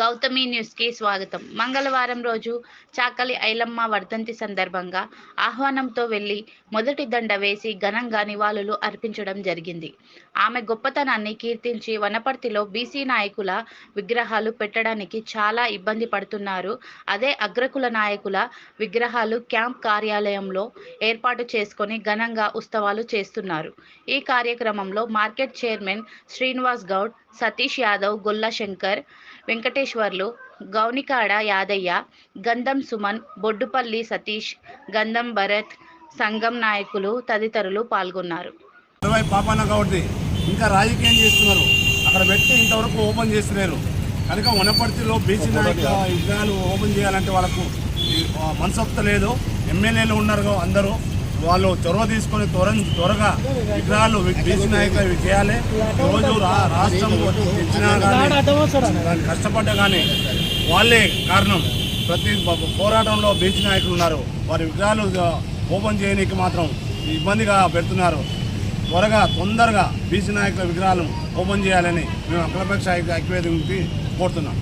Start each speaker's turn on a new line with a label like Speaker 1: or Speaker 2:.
Speaker 1: గౌతమి న్యూస్కి స్వాగతం. మంగళవారం రోజు చాకలి ఐలమ్మ వర్ధంతి సందర్భంగా ఆహ్వానంతో వెళ్లి మొదటి దండ వేసి ఘనంగా నివాళులు అర్పించడం జరిగింది. ఆమె గొప్పతనాన్ని కీర్తించి వనపర్తిలో బీసీ నాయకుల విగ్రహాలు పెట్టడానికి చాలా ఇబ్బంది పడుతున్నారు. అదే అగ్రకుల నాయకుల విగ్రహాలు క్యాంప్ కార్యాలయంలో ఏర్పాటు చేసుకొని ఘనంగా ఉత్సవాలు చేస్తున్నారు. ఈ కార్యక్రమంలో మార్కెట్ చైర్మన్ శ్రీనివాస్ గౌడ్, సతీష్ యాదవ్, గొల్ల శంకర్, వెంకటేశ్వర్లు, గౌనికాడ యాదయ్య, గంధం సుమన్, బొడ్డుపల్లి సతీష్, గంధం భరత్, సంఘం నాయకులు తదితరులు పాల్గొన్నారు.
Speaker 2: పాపన్న గౌడ్ది ఇంకా రాజకీయం చేస్తున్నారు, అక్కడ పెట్టి ఇంతవరకు ఓపెన్ చేస్తున్నారు. కనుక వనపర్తిలో బీసీ నాయకుల విగ్రహాలు ఓపెన్ చేయాలంటే వాళ్ళకు మనసొప్త లేదు. ఎమ్మెల్యేలు ఉన్నారు, అందరూ వాళ్ళు చొరవ తీసుకొని త్వరగా విగ్రహాలు బీసీ నాయకులు చేయాలి. రోజు రాష్ట్రం తెచ్చినా కానీ కష్టపడ్డా కానీ వాళ్ళే కారణం. ప్రతి పోరాటంలో బీసీ నాయకులు ఉన్నారు, వారి విగ్రహాలు ఓపెన్ చేయడానికి మాత్రం ఇబ్బందిగా పెడుతున్నారు. తొందరగా బీసీ నాయకుల విగ్రహాలను ఓపెన్ చేయాలని మేము అఖిలపక్ష ఐక్యవేదికకి కోరుతున్నాం.